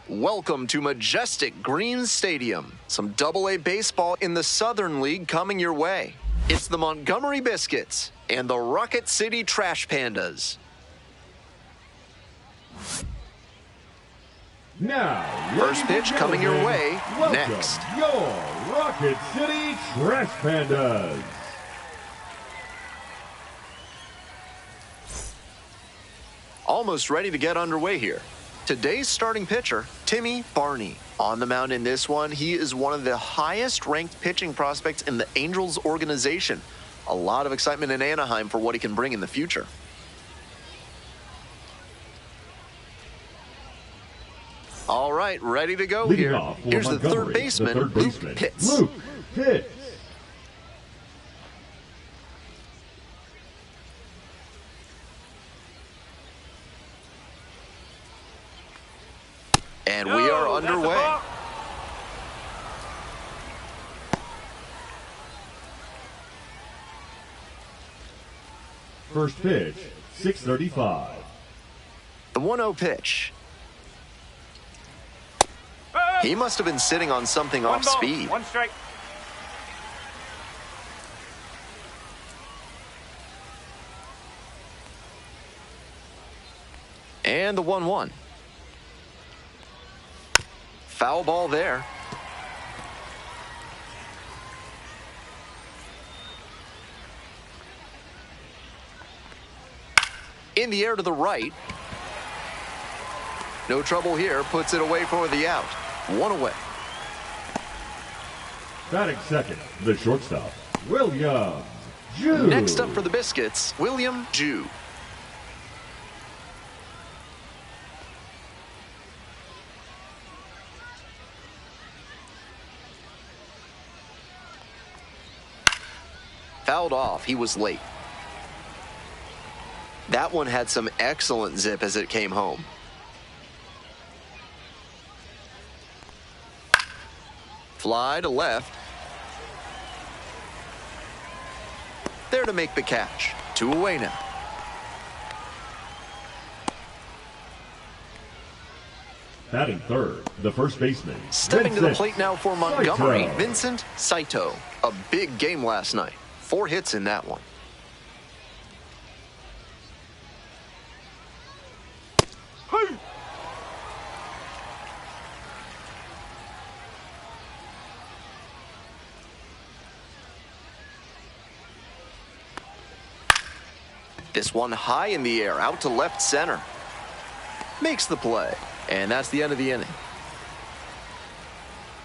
Welcome to majestic Green Stadium. Some Double-A baseball in the Southern League coming your way. It's the Montgomery Biscuits and the Rocket City Trash Pandas. Now, first pitch coming your way next. Your Rocket City Trash Pandas. Almost ready to get underway here. Today's starting pitcher, Timmy Barney. On the mound in this one, he is one of the highest-ranked pitching prospects in the Angels organization. A lot of excitement in Anaheim for what he can bring in the future. All right, ready to go here. Here's the third baseman, Luke Pitts. Luke Pitts. And we are underway. First pitch, 6:35. The 1-0 pitch. He must have been sitting on something off speed. One strike. And the 1-1. Foul ball there. In the air to the right. No trouble here. Puts it away for the out. One away. Batting second, the shortstop, William Jew. Next up for the Biscuits, William Jew. Fouled off. He was late. That one had some excellent zip as it came home. Fly to left. There to make the catch. 2 away now. Batting third, the first baseman, Stepping to the Vincent plate now for Montgomery, Saito. Vincent Saito. A big game last night. 4 hits in that one. This one high in the air, out to left center. Makes the play, and that's the end of the inning.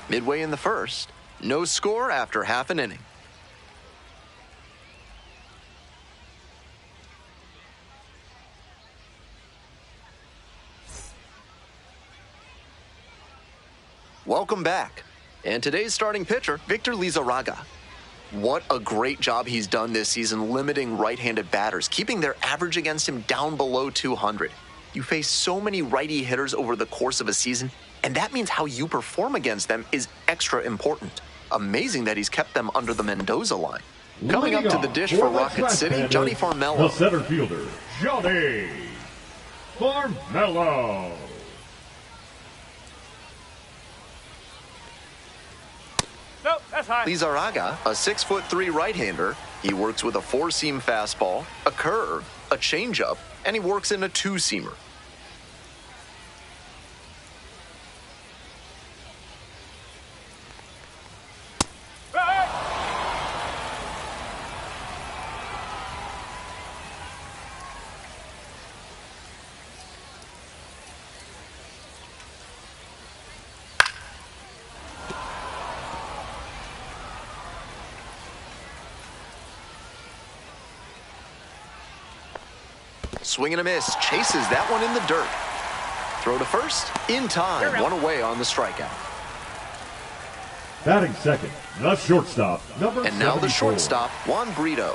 Midway in the first, no score after half an inning. Welcome back. And today's starting pitcher, Victor Lizarraga. What a great job he's done this season limiting right-handed batters, keeping their average against him down below 200. You face so many righty hitters over the course of a season, and that means how you perform against them is extra important. Amazing that he's kept them under the Mendoza line. Coming up to the dish for Rocket City, Johnny Farmello. The center fielder, Johnny Farmello. No, that's high. Lizarraga, a 6'3" right-hander. He works with a 4-seam fastball, a curve, a changeup, and he works in a 2-seamer. Swing and a miss, chases that one in the dirt. Throw to first, in time, 1 away on the strikeout. Batting second, the shortstop, number And now the 74. shortstop, Juan Brito.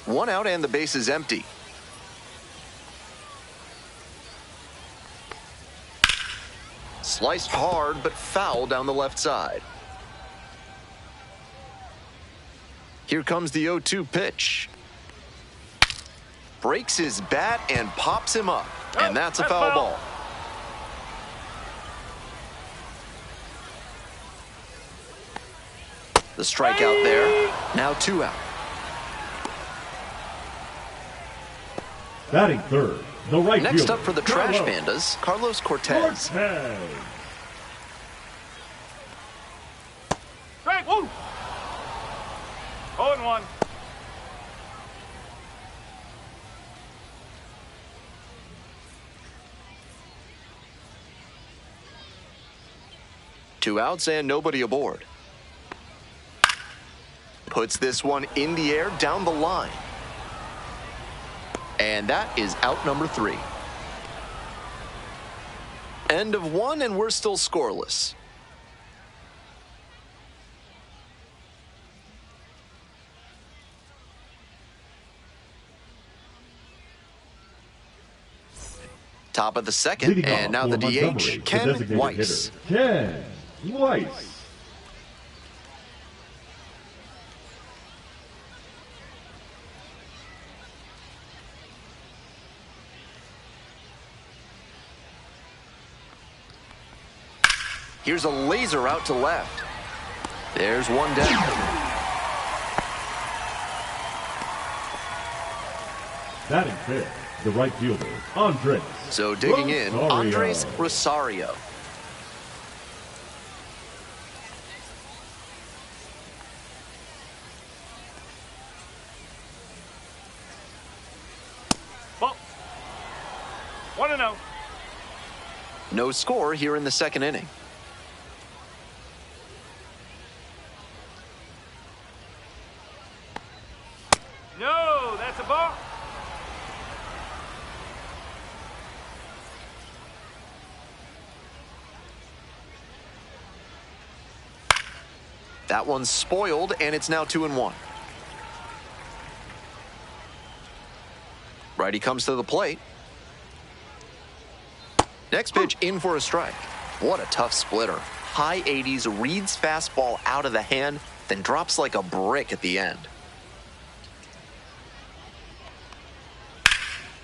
One out and the base is empty. Sliced hard, but foul down the left side. Here comes the 0-2 pitch. Breaks his bat and pops him up. And that's a foul ball. The strikeout there. Now 2 out. Batting third, the right Next fielder, up for the Trash Pandas, Carlos Cortez. Strike, woo! 0-1. Two outs and nobody aboard. Puts this one in the air down the line. And that is out number 3. End of 1, and we're still scoreless. Top of the second, Leading and now the DH, Ken Weiss. Ken Weiss. Here's a laser out to left. There's one down. Batting fifth, the right fielder, Andres. So digging in, Andres Rosario. Ball. 1-0. No score here in the second inning. No, that's a ball. That one's spoiled, and it's now 2-1. Righty comes to the plate. Next pitch in for a strike. What a tough splitter. High 80s, reads fastball out of the hand, then drops like a brick at the end.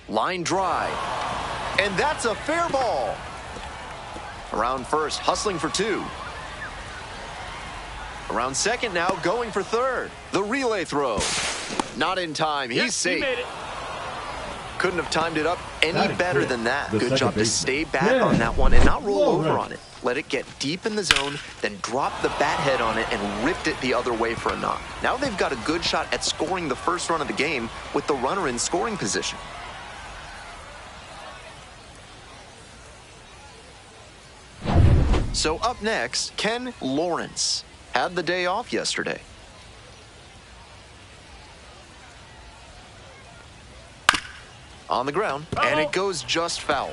Line drive. And that's a fair ball. Around first, hustling for 2. Around second now, going for third. The relay throw. Not in time. He's safe. He made it. Couldn't have timed it up any better than that. Good job to stay back Yeah. on that one and not roll over Right. on it. Let it get deep in the zone, then drop the bat head on it and ripped it the other way for a knock. Now they've got a good shot at scoring the first run of the game with the runner in scoring position. So up next, Ken Lawrence. Had the day off yesterday. On the ground, and it goes just foul.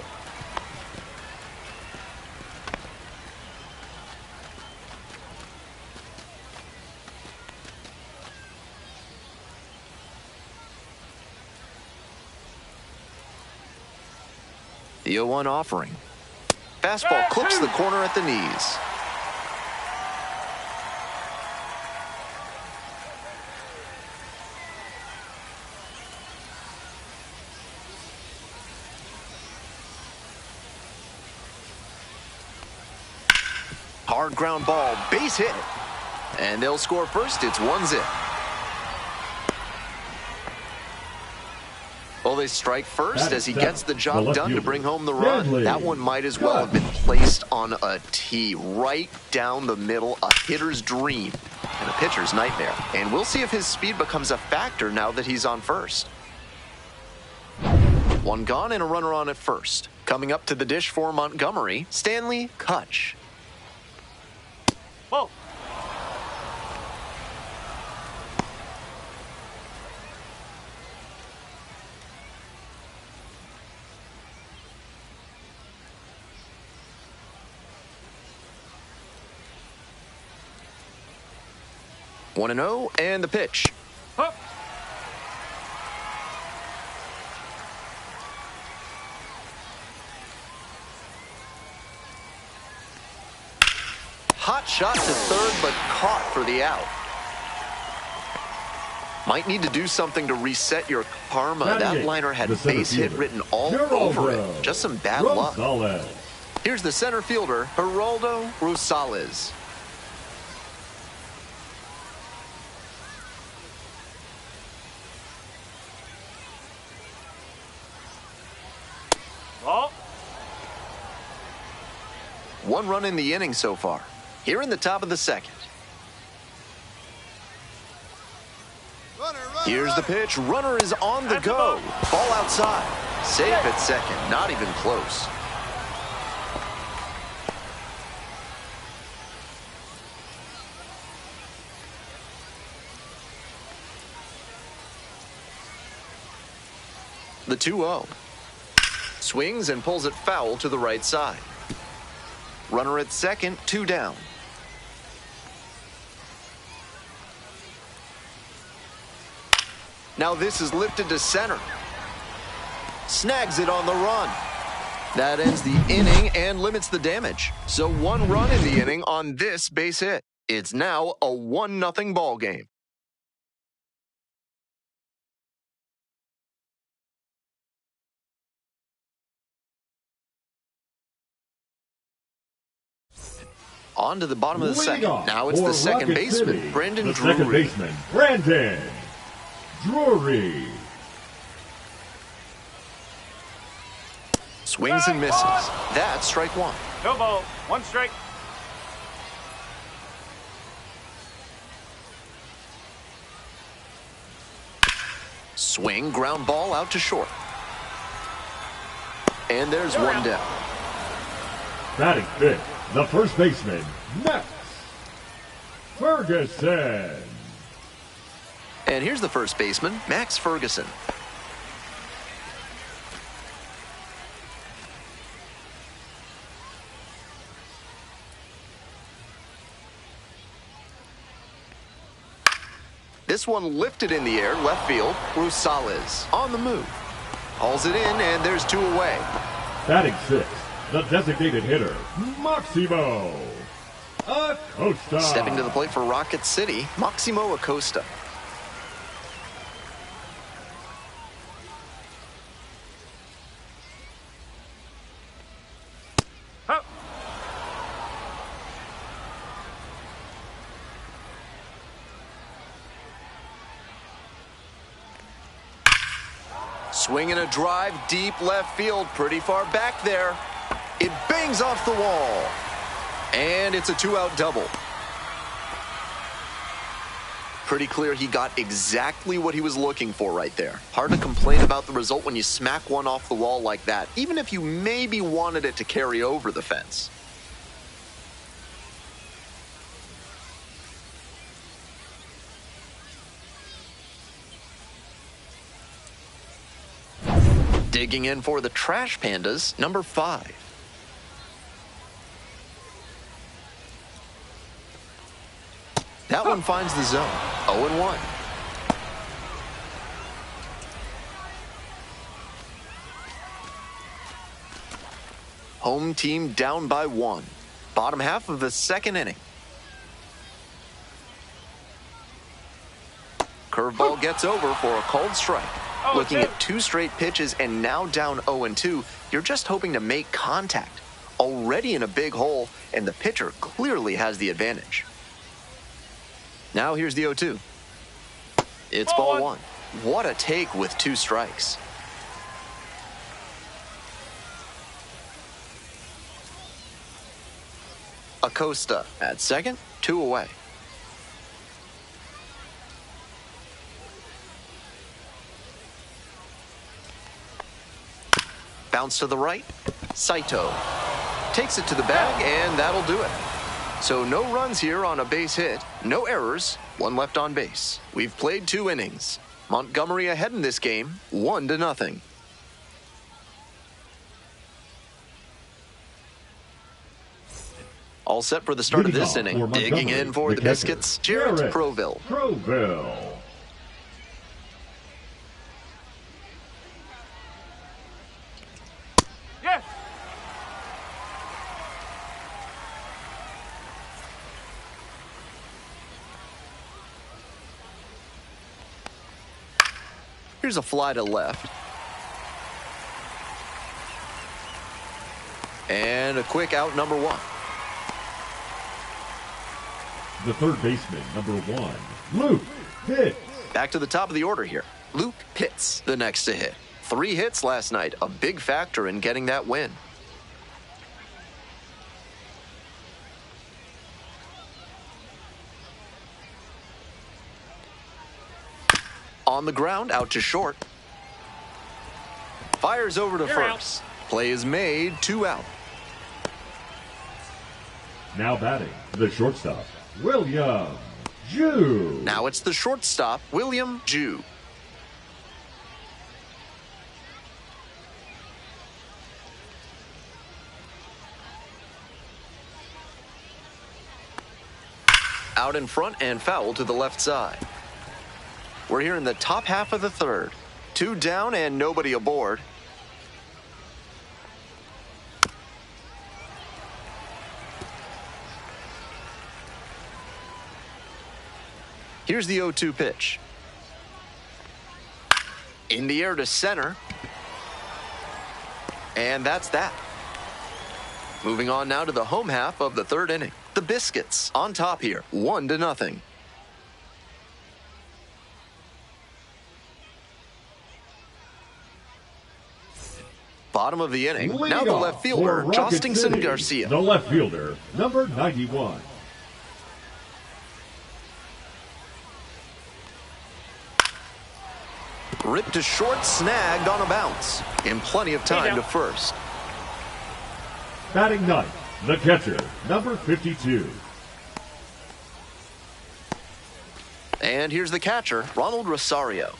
The 0-1 offering. Fastball clips the corner at the knees. Hard ground ball, base hit. And they'll score first. It's 1-0. Well, they strike first as he gets the job done to bring home the run. That one might as well have been placed on a tee right down the middle, a hitter's dream and a pitcher's nightmare. And we'll see if his speed becomes a factor now that he's on first. One gone and a runner on at first. Coming up to the dish for Montgomery, Stanley Kutch. Ball. One and 0, and the pitch. Up. hot shot to third, but caught for the out. Might need to do something to reset your karma. That liner had base hit written all over it. Just some bad luck. Here's the center fielder, Geraldo Rosales. Ball. 1 run in the inning so far. Here in the top of the second. Here's the pitch. Runner is on the go. Ball outside. Safe at second. Not even close. The 2-0. Swings and pulls it foul to the right side. Runner at second, 2 down. Now this is lifted to center. Snags it on the run. That ends the inning and limits the damage. So 1 run in the inning on this base hit. It's now a 1-0 ball game. On to the bottom of the second. Now it's the second baseman, Brandon Drury. Second baseman, Brandon Drury. Swings and misses. That's strike 1. No ball. 1 strike. Swing, ground ball out to short. And there's 1 down. Batting fifth, the first baseman, Max Ferguson. And here's the first baseman, Max Ferguson. This one lifted in the air, left field. Rosales on the move. Hauls it in, and there's 2 away. Batting sixth, the designated hitter, Maximo Acosta. Stepping to the plate for Rocket City, Maximo Acosta. Up. Swinging a drive deep left field, pretty far back there. It bangs off the wall. And it's a 2-out double. Pretty clear he got exactly what he was looking for right there. Hard to complain about the result when you smack one off the wall like that, even if you maybe wanted it to carry over the fence. Digging in for the Trash Pandas, number 5. That one finds the zone. 0-1. Home team down by 1. Bottom half of the second inning. Curveball gets over for a called strike. Looking at 2 straight pitches and now down 0-2, you're just hoping to make contact. Already in a big hole, and the pitcher clearly has the advantage. Now here's the 0-2. It's ball 1. What a take with 2 strikes. Acosta at second, 2 away. Bounce to the right. Saito takes it to the bag, and that'll do it. So no runs here on a base hit, no errors, 1 left on base. We've played 2 innings. Montgomery ahead in this game, 1-0. All set for the start of this inning. Digging in for the Biscuits, Jarrett Crowville. Here's a fly to left. And a quick out, number 1. The third baseman, number 1, Luke Pitts. Back to the top of the order here. Luke Pitts, the next to hit. 3 hits last night, a big factor in getting that win. On the ground, out to short. Fires over to first. Play is made, 2 out. Now batting, the shortstop, William Jew. Now it's the shortstop, William Jew. Out in front and foul to the left side. We're here in the top half of the third. 2 down and nobody aboard. Here's the 0-2 pitch. In the air to center. And that's that. Moving on now to the home half of the third inning. The Biscuits on top here, 1-0. Bottom of the inning. Now the left fielder, Jostingson Garcia. The left fielder, number 91. Ripped to short, snagged on a bounce. In plenty of time to first. Batting ninth, the catcher, number 52. And here's the catcher, Ronald Rosario.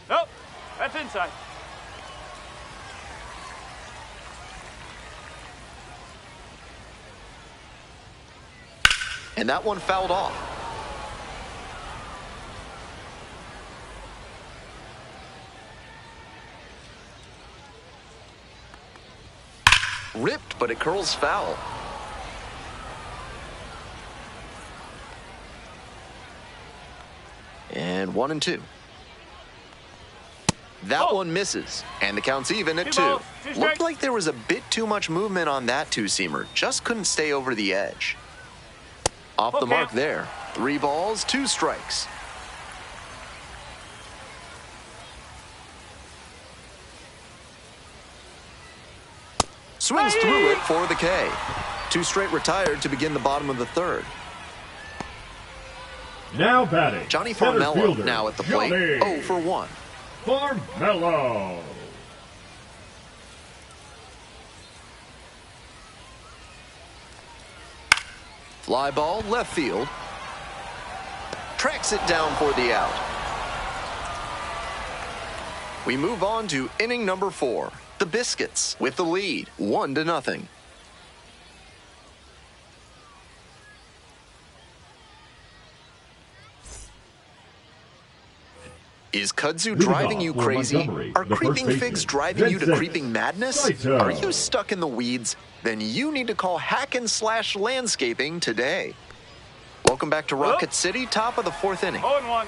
Nope, that's inside. And that one fouled off. Ripped, but it curls foul. And 1-2. That one misses, and the count's even at 2. Looked like there was a bit too much movement on that two-seamer. Just couldn't stay over the edge. Off the mark there. 3 balls, 2 strikes. Swings through it for the K. 2 straight retired to begin the bottom of the third. Now batting, Johnny Farmello now at the plate, 0 for 1. Farmello. Fly ball, left field. Tracks it down for the out. We move on to inning number 4. The Biscuits with the lead, 1-0. Is kudzu driving you crazy? Are creeping figs driving you to creeping madness? Are you stuck in the weeds? Then you need to call Hack and Slash Landscaping today. Welcome back to Rocket City, top of the 4th inning. 0-1.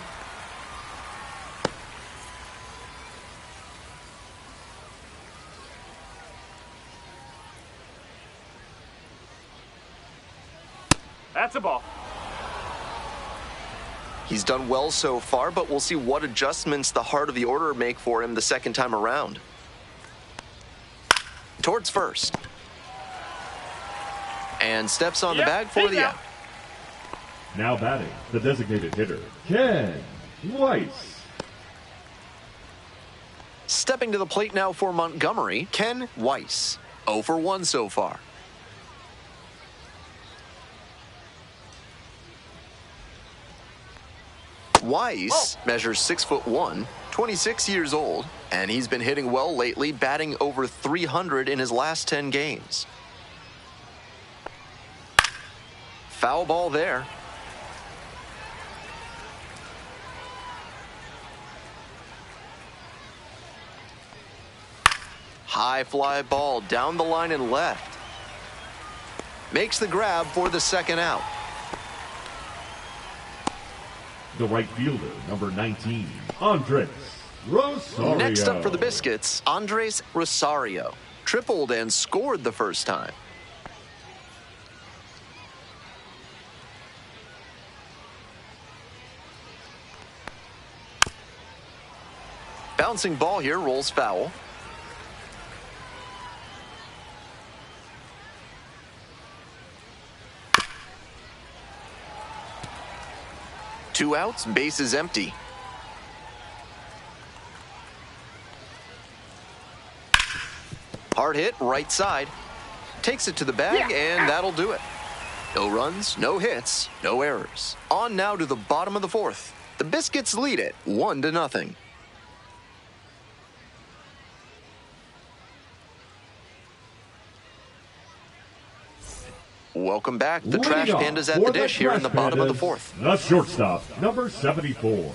That's a ball. He's done well so far, but we'll see what adjustments the heart of the order make for him the second time around. Towards first. And steps on the bag for the out. Now batting, the designated hitter, Ken Weiss. Stepping to the plate now for Montgomery, Ken Weiss. 0 for 1 so far. Weiss measures 6'1", 26 years old, and he's been hitting well lately, batting over 300 in his last 10 games. Foul ball there. High fly ball down the line and left. makes the grab for the second out. The right fielder, number 19, Andres Rosario. Next up for the Biscuits, Andres Rosario. Tripled and scored the first time. Bouncing ball here, rolls foul. Two outs, base is empty. Hard hit, right side. Takes it to the bag, and that'll do it. No runs, no hits, no errors. On now to the bottom of the fourth. The Biscuits lead it 1-0. Welcome back. The Trash Pandas at the dish here in the bottom of the fourth. The shortstop, number 74.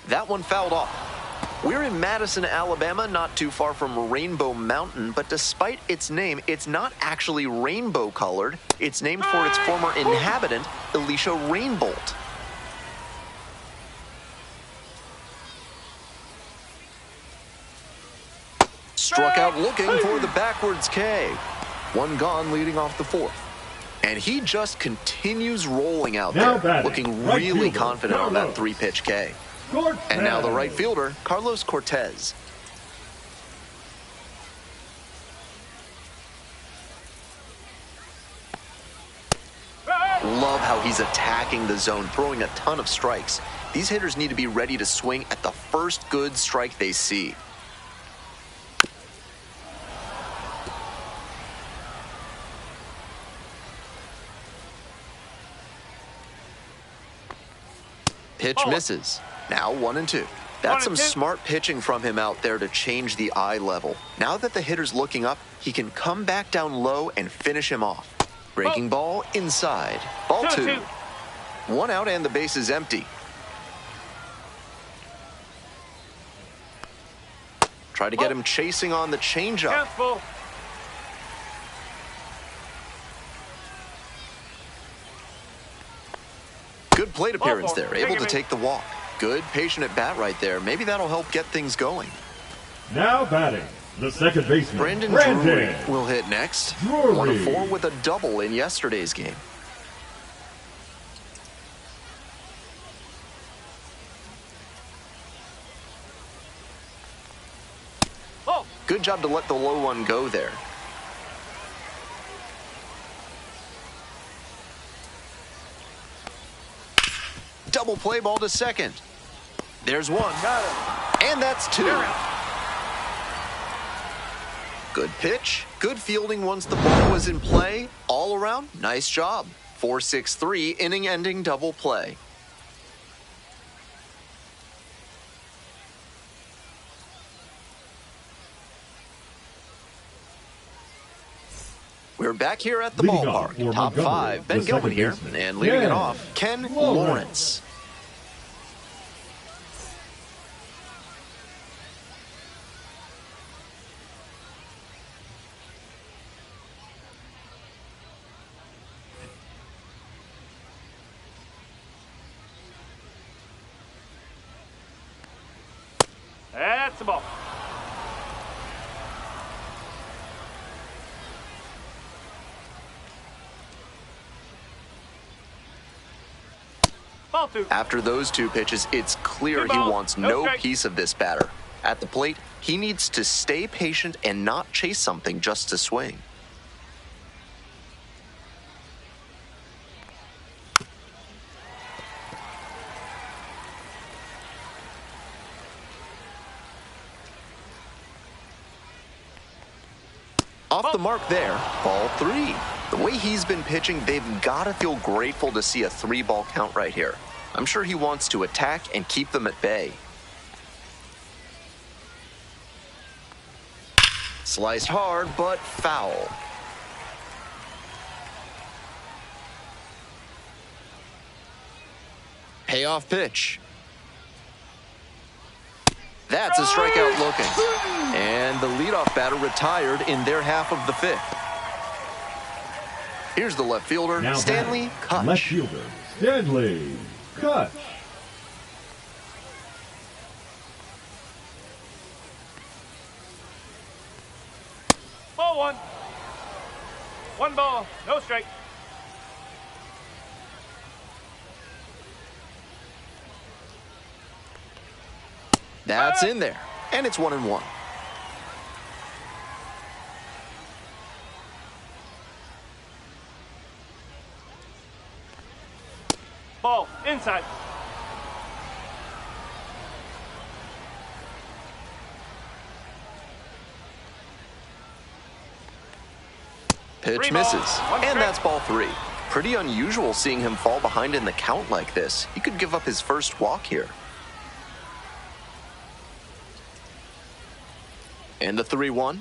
That one fouled off. We're in Madison, Alabama, not too far from Rainbow Mountain, but despite its name, it's not actually rainbow colored. It's named for its former inhabitant, Elisha Rainbolt. Struck out looking for the backwards K. One gone leading off the fourth. And he just continues rolling out there, looking really confident on that 3-pitch K. And now the right fielder, Carlos Cortez. Love how he's attacking the zone, throwing a ton of strikes. These hitters need to be ready to swing at the first good strike they see. Pitch misses. Now 1-2. That's some smart pitching from him out there to change the eye level. Now that the hitter's looking up, he can come back down low and finish him off. Breaking ball inside. Ball 2. 1 out and the base is empty. Try to get him chasing on the changeup. Good plate appearance there, able to take the walk. Good patient at bat right there. Maybe that'll help get things going. Now batting, the second baseman, Brandon Drury will hit next. 1 of 4 with a double in yesterday's game. Good job to let the low one go there. Double play ball to second. There's 1. And that's 2. Good pitch. Good fielding once the ball was in play. All around, nice job. 4-6-3 inning-ending double play. We're back here at the ballpark. Top 5, Ben Gilman here. And leading it off, Ken Lawrence. That's the ball. Ball 2. After those 2 pitches, it's clear he wants no piece of this batter. At the plate, he needs to stay patient and not chase something just to swing. Off the mark there, ball 3. The way he's been pitching, they've got to feel grateful to see a 3-ball count right here. I'm sure he wants to attack and keep them at bay. Sliced hard, but foul. Payoff pitch. That's a strikeout looking. And the leadoff batter retired in their half of the fifth. Here's the left fielder, Now Stanley Kutch. Left fielder, Stanley Kutch. Ball one. One ball, no strike. That's in there. And it's 1-1. Ball, inside. Pitch 3 balls, misses. 1 And strike. that's ball 3. Pretty unusual seeing him fall behind in the count like this. He could give up his first walk here. And the 3-1.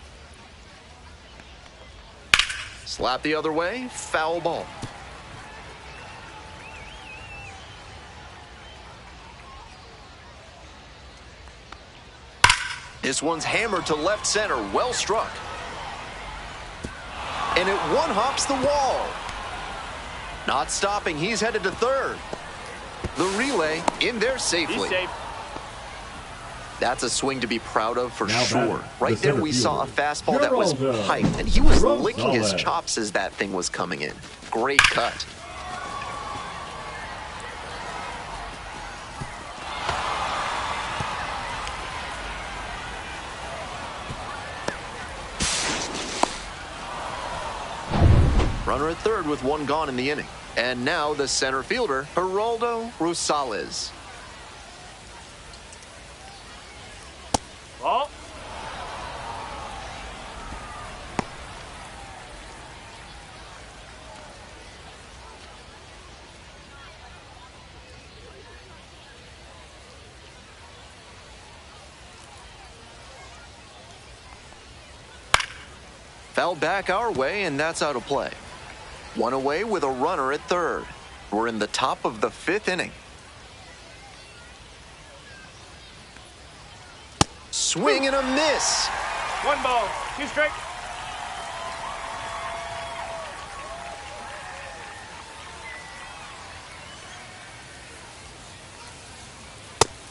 Slap the other way, foul ball. This one's hammered to left center, well struck. And it one-hops the wall. Not stopping, he's headed to third. The relay in there He's safely. safe. That's a swing to be proud of for Now sure. batting, Right the there center we saw a fielder, fastball that was Geraldo piped, and he was Rosales. licking his chops as that thing was coming in. Great cut. Runner at third with one gone in the inning. And now the center fielder, Geraldo Rosales. Ball. Fouled back our way, and that's out of play. One away with a runner at third. We're in the top of the fifth inning. Swing and a miss. 1 ball, 2 strike.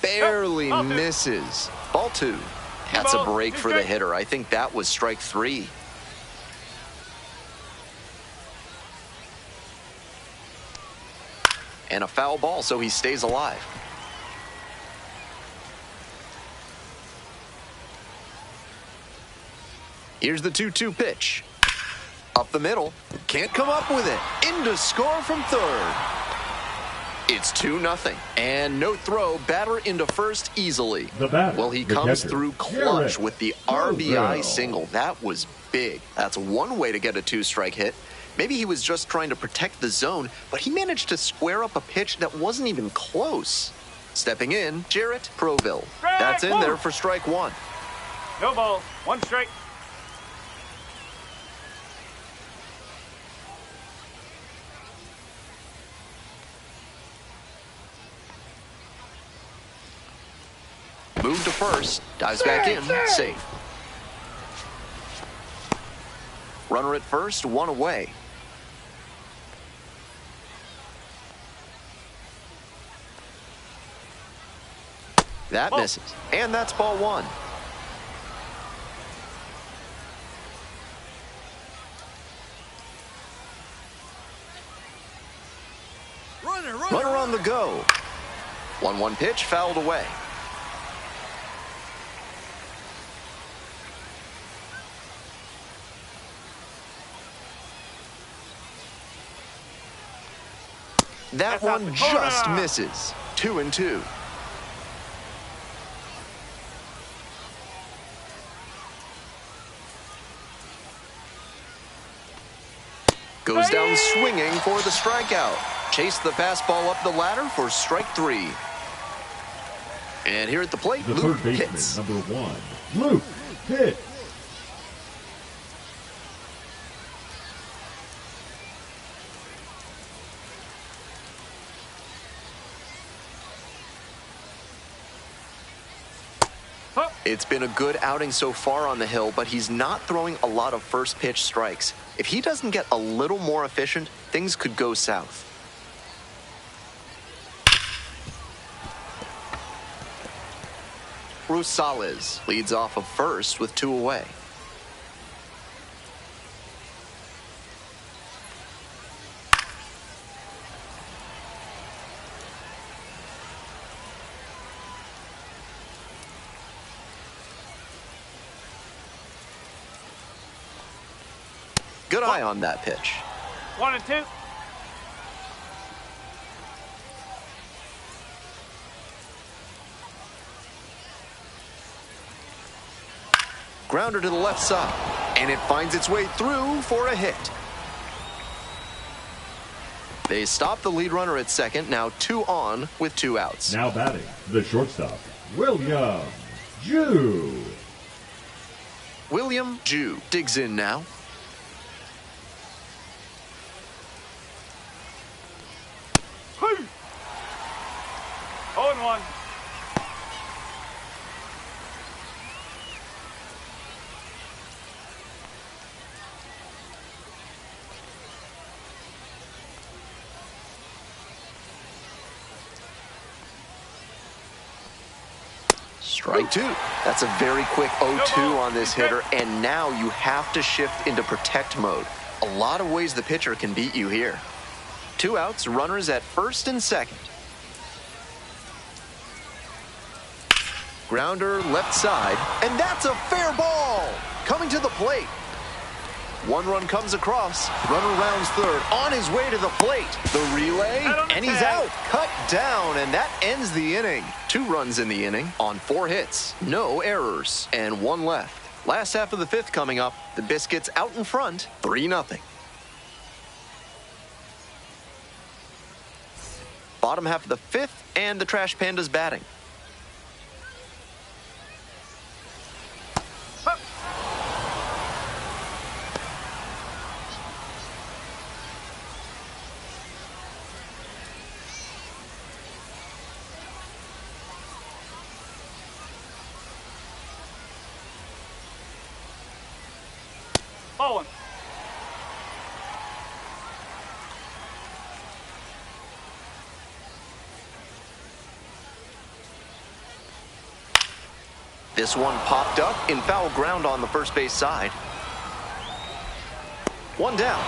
Barely Ball 2. misses. Ball 2. That's a Ball, break 2 for the strike. hitter. I think that was strike 3. And a foul ball, so he stays alive. Here's the 2-2 pitch. Up the middle. Can't come up with it. In to score from third. It's 2-0. And no throw. Batter into first easily. The batter, Well, he the comes catcher, through clutch Garrett with the Covell. RBI single. That was big. That's one way to get a 2-strike hit. Maybe he was just trying to protect the zone, but he managed to square up a pitch that wasn't even close. Stepping in, Jarrett Proville. Strike That's in one. there for strike 1. No balls, 1 strike. Move to first, dives back in, safe. Runner at first, one away. That Ball. misses. And that's ball 1. Runner on the go. 1-1 pitch, fouled away. That That's out one the corner. just misses. 2-2. Goes down swinging for the strikeout. Chase the fastball up the ladder for strike 3. And here at the plate, The Luke third baseman, hits. number 1, Luke hits. It's been a good outing so far on the hill, but he's not throwing a lot of first pitch strikes. If he doesn't get a little more efficient, things could go south. Rosales leads off of first with 2 away. Good eye on that pitch. 1 and 2. Grounder to the left side, and it finds its way through for a hit. They stop the lead runner at second, now 2 on with 2 outs. Now batting, the shortstop, William Jew. William Jew digs in now. Whew. 0 and 1. Strike 2. That's a very quick 0-2 on this hitter, and now you have to shift into protect mode. A lot of ways the pitcher can beat you here. 2 outs, runners at first and second. Grounder left side, and that's a fair ball. Coming to the plate. 1 run comes across. Runner rounds third, on his way to the plate. The relay, and he's out. Cut down, and that ends the inning. 2 runs in the inning on 4 hits. No errors, and 1 left. Last half of the 5th coming up. The Biscuits out in front, 3-0. Bottom half of the 5th, and the Trash Pandas batting. Ball 1. This one popped up in foul ground on the first base side. 1 down.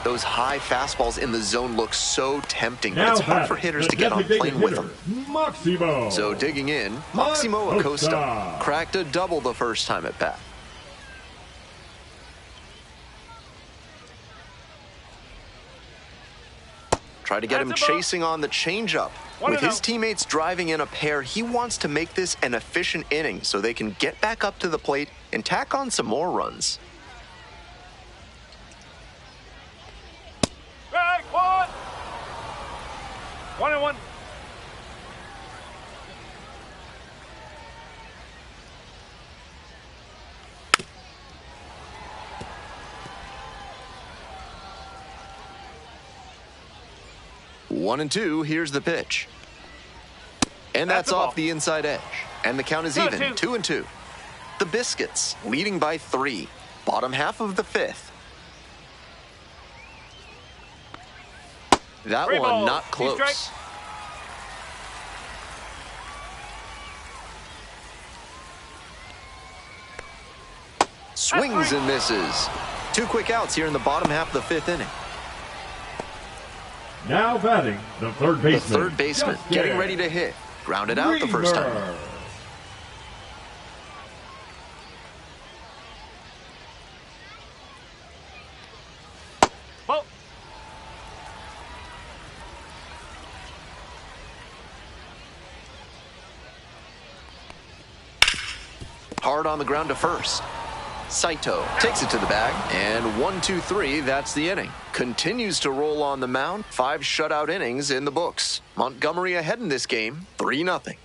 Those high fastballs in the zone look so tempting, but it's hard for hitters to get on plane with them. Maximo. So digging in, Maximo Acosta cracked a double the first time at bat. Try to get him chasing on the changeup. With his teammates driving in a pair, he wants to make this an efficient inning so they can get back up to the plate and tack on some more runs. Strike 1. 1 and 1. One and 2, here's the pitch. And that's off the inside edge. And the count is even, 2-2. The Biscuits leading by 3. Bottom half of the 5th. That one not close. Swings and misses. 2 quick outs here in the bottom half of the 5th inning. Now batting, the third baseman. The third baseman getting ready to hit. Grounded out the first time. Ball. Hard on the ground to first. Saito takes it to the bag, and 1-2-3, that's the inning. Continues to roll on the mound, 5 shutout innings in the books. Montgomery ahead in this game, 3-0.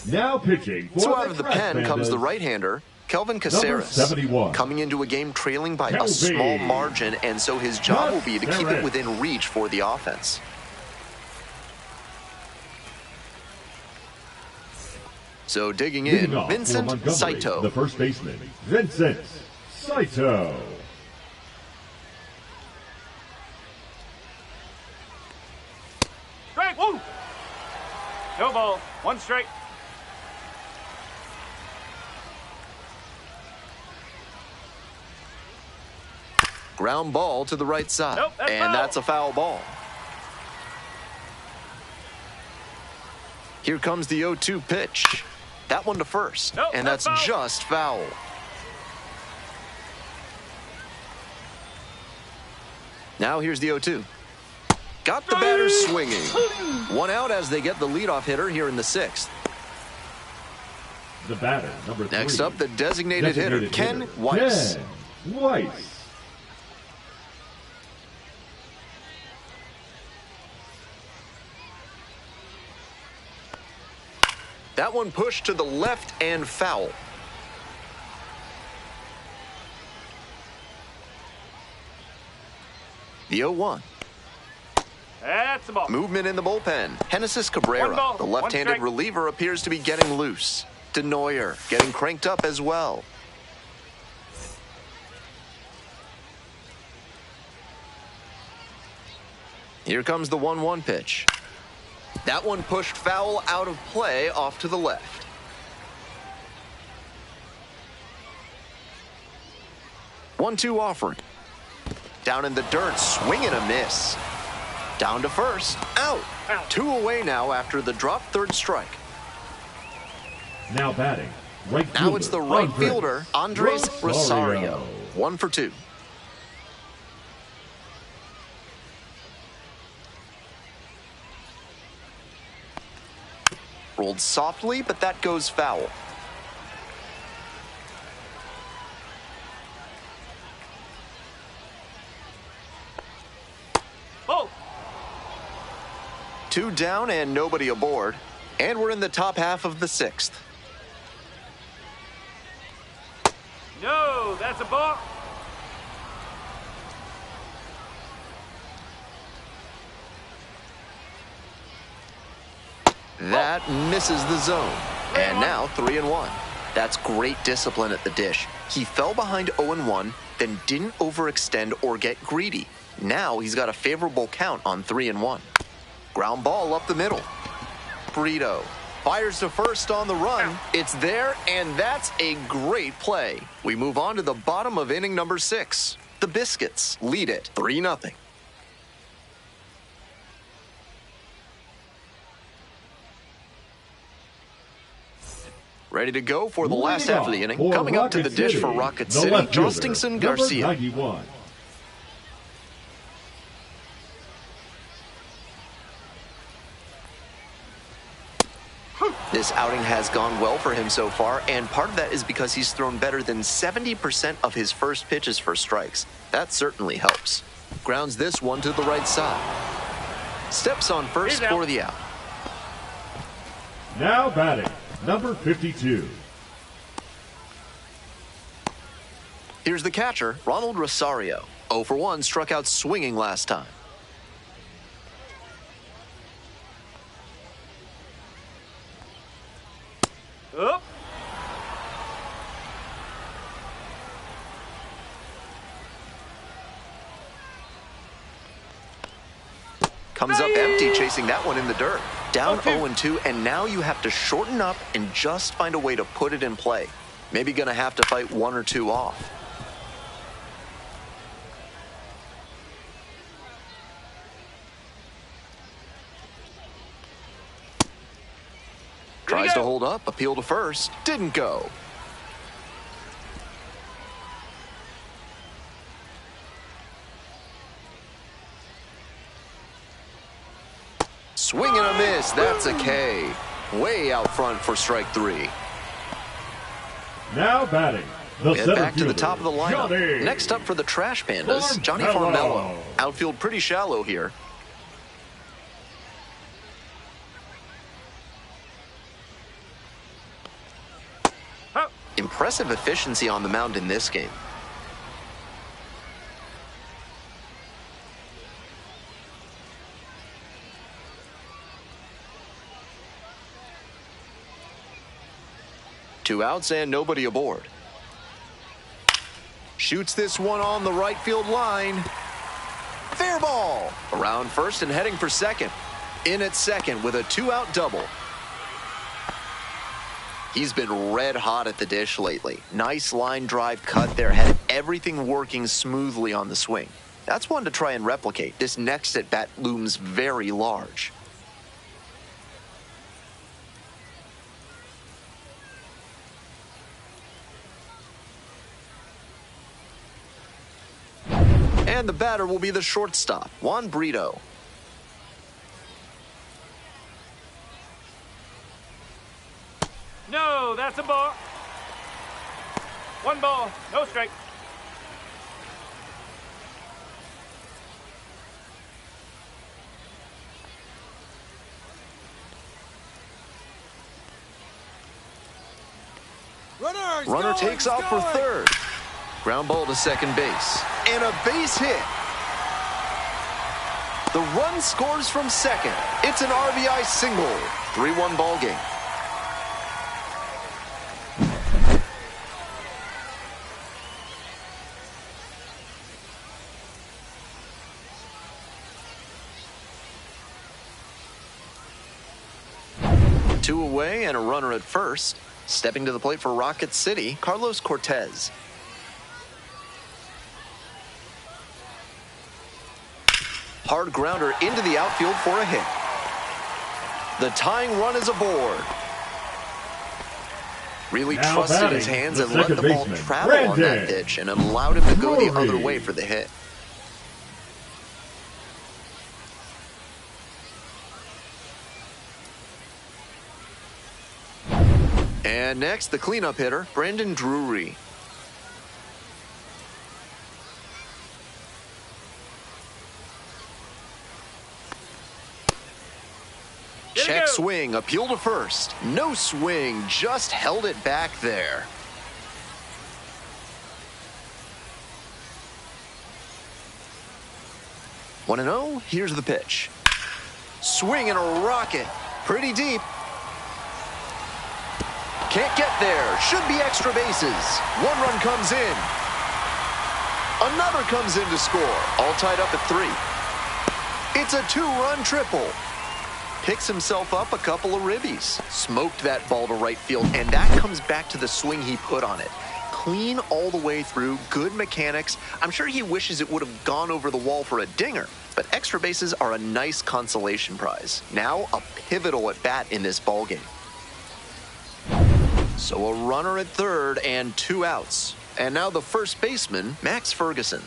Now pitching for So out of the pen comes the right-hander, Kelvin Number Caceres 71. coming into a game trailing by a Kelvin. small margin, and so his job will be to keep it Caceres. within reach for the offense. So digging Leading in, off Vincent for Montgomery, Saito. the first baseman, Vincent Saito. Strike. Woo. No ball. One strike. Ground ball to the right side. Nope, that's and foul. that's a foul ball. Here comes the 0-2 pitch. That one to first. Nope, and that's that's foul. just foul. Now here's the 0-2. Got the batter swinging. One out as they get the leadoff hitter here in the sixth. The batter, number 3. Next up, the designated hitter, Ken Weiss. Ken Weiss. That one pushed to the left and foul. The 0-1. That's the ball. Movement in the bullpen. Genesis One Cabrera, ball, the one left-handed strike. reliever, appears to be getting loose. Denoyer getting cranked up as well. Here comes the 1-1 pitch. That one pushed foul out of play off to the left. One-two offering. Down in the dirt, swing and a miss. Down to first, out. Out. 2 away now after the drop third strike. Now batting, right fielder. Now it's the right fielder, Andres Rosario. 1 for 2. Rolled softly, but that goes foul. Oh. 2 down and nobody aboard. And we're in the top half of the sixth. No, that's a ball. That misses the zone. And now 3-1. That's great discipline at the dish. He fell behind 0-1, then didn't overextend or get greedy. Now he's got a favorable count on 3-1. Ground ball up the middle. Brito fires to first on the run. It's there, and that's a great play. We move on to the bottom of inning number 6. The Biscuits lead it 3-0. Ready to go for the last half of the inning. For Coming up to Rocket the dish City, for Rocket the City, left fielder, Justinson number Garcia. 91. This outing has gone well for him so far, and part of that is because he's thrown better than 70% of his first pitches for strikes. That certainly helps. Grounds this one to the right side. Steps on first He's out. for the out. Now batting, number 52. Here's the catcher, Ronald Rosario. 0 for 1, struck out swinging last time. Up. Comes up empty, chasing that one in the dirt. Down Okay. 0-2, and now you have to shorten up and just find a way to put it in play. Maybe gonna have to fight 1 or 2 off. Tries to hold up, appeal to first, didn't go. Swing and a miss, that's a K. Way out front for strike 3. Now batting, the Get center back to the fielder, top of the lineup. Johnny Next up for the Trash Pandas, Johnny Farmello. Farmello. Outfield pretty shallow here. Up. impressive efficiency on the mound in this game. Two outs and nobody aboard. Shoots this one on the right field line. Fair ball. Around first and heading for second. In at second with a 2-out double. He's been red hot at the dish lately. Nice line drive cut there. Had everything working smoothly on the swing. That's one to try and replicate. This next at bat looms very large. And the batter will be the shortstop, Juan Brito. No, that's a ball. One ball, no strike. Runner takes off for third. Ground ball to second base. And a base hit. The run scores from second. It's an RBI single. 3-1 ball game. Two away and a runner at first. Stepping to the plate for Rocket City, Carlos Cortez. Hard grounder into the outfield for a hit. The tying run is aboard. Really Now trusted his batting, hands the and let the second ball baseman, travel on that Brandon pitch and allowed him to go the other Drury. way for the hit. And next, the cleanup hitter, Brandon Drury. Check swing, appeal to first. No swing, just held it back there. One and 0, here's the pitch. Swing and a rocket, pretty deep. Can't get there, should be extra bases. One run comes in. Another comes in to score, all tied up at 3. It's a 2-run triple. Picks himself up a couple of ribbies. Smoked that ball to right field, and that comes back to the swing he put on it. Clean all the way through, good mechanics. I'm sure he wishes it would have gone over the wall for a dinger, but extra bases are a nice consolation prize. Now a pivotal at bat in this ballgame. So a runner at third and 2 outs. And now the first baseman, Max Ferguson.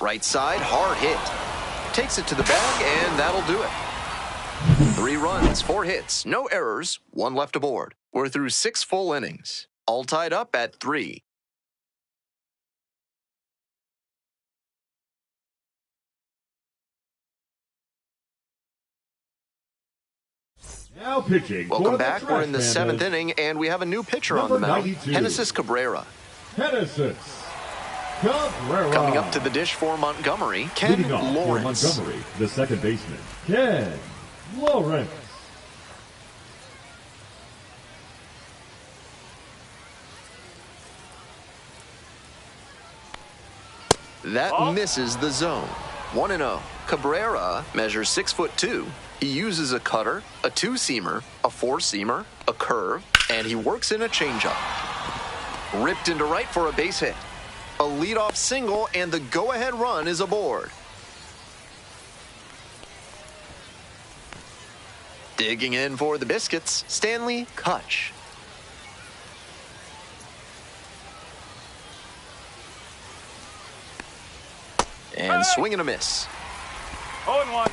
Right side, hard hit. Takes it to the bag, and that'll do it. 3 runs, 4 hits, no errors, 1 left aboard. We're through 6 full innings, all tied up at 3. Now pitching. Welcome for back. We're in the 7th inning, and we have a new pitcher on the mound, 92. Genesis Cabrera. Genesis Cabrera. Coming up to the dish for Montgomery, Ken Leading off Lawrence. for Montgomery, the second baseman, Ken Lawrence. That misses the zone. 1-0. Cabrera measures 6'2". He uses a cutter, a 2-seamer, a 4-seamer, a curve, and he works in a changeup. Ripped into right for a base hit. A leadoff single, and the go-ahead run is aboard. Digging in for the Biscuits, Stanley Kutch. And swing and a miss. 0-1.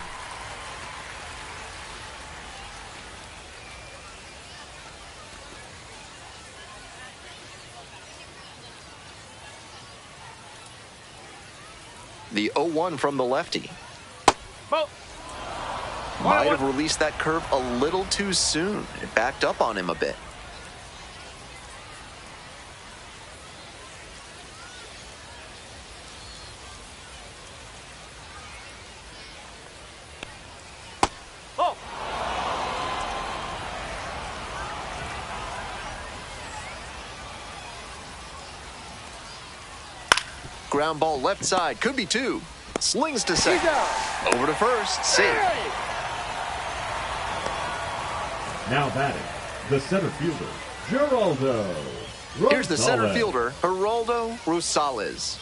The 0-1 from the lefty. Ball. Might have released that curve a little too soon. It backed up on him a bit. Oh! Ground ball left side, could be two. Slings to second. Over to first, safe. Now batting, the center fielder, Geraldo Here's the center Rosales. fielder, Geraldo Rosales.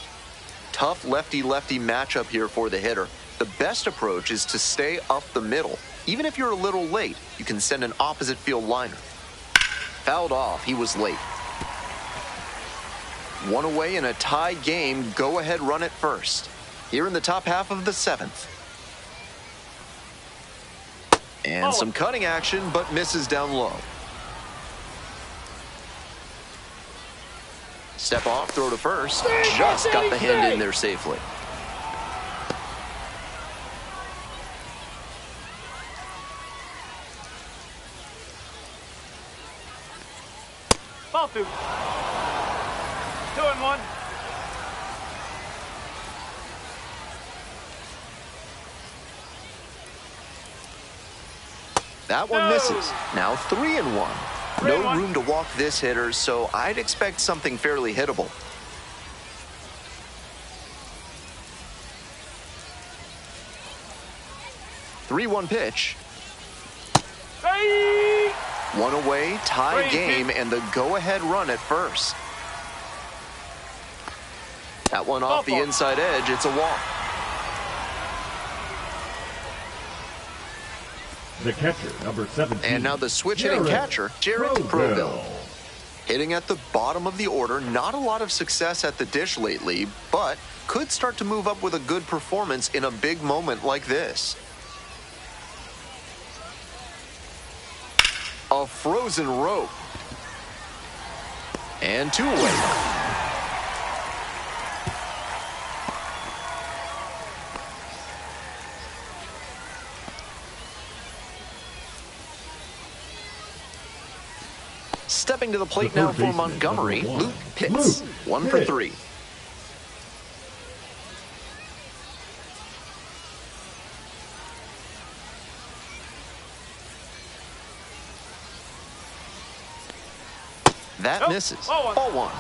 Tough lefty-lefty matchup here for the hitter. The best approach is to stay up the middle. Even if you're a little late, you can send an opposite field liner. Fouled off, he was late. One away in a tie game, go ahead run at first. Here in the top half of the seventh. And some cutting action, but misses down low. Step off, throw to first. Just got the hand in there safely. Ball 2. 2-1. That one misses. Now 3-1. No 3-1. room to walk this hitter, so I'd expect something fairly hittable. Three-one pitch. Hey! One away, tie 3-2. game, and the go-ahead run at first. That one off the inside edge. It's a walk. The catcher, number 17. And now the switch-hitting catcher, Jared Proville. Hitting at the bottom of the order, not a lot of success at the dish lately, but could start to move up with a good performance in a big moment like this. A frozen rope. And two away. Stepping to the plate now for Montgomery, Luke Pitts. 1 for 3. That misses. Ball 1.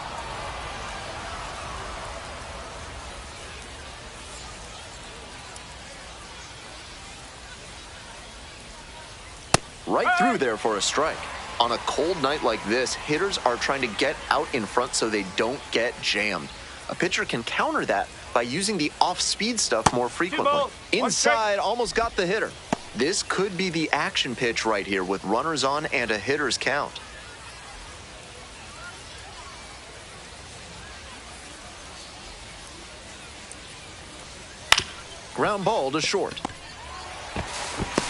Right through there for a strike. On a cold night like this, hitters are trying to get out in front so they don't get jammed. A pitcher can counter that by using the off-speed stuff more frequently. Inside, almost got the hitter. This could be the action pitch right here with runners on and a hitter's count. Ground ball to short.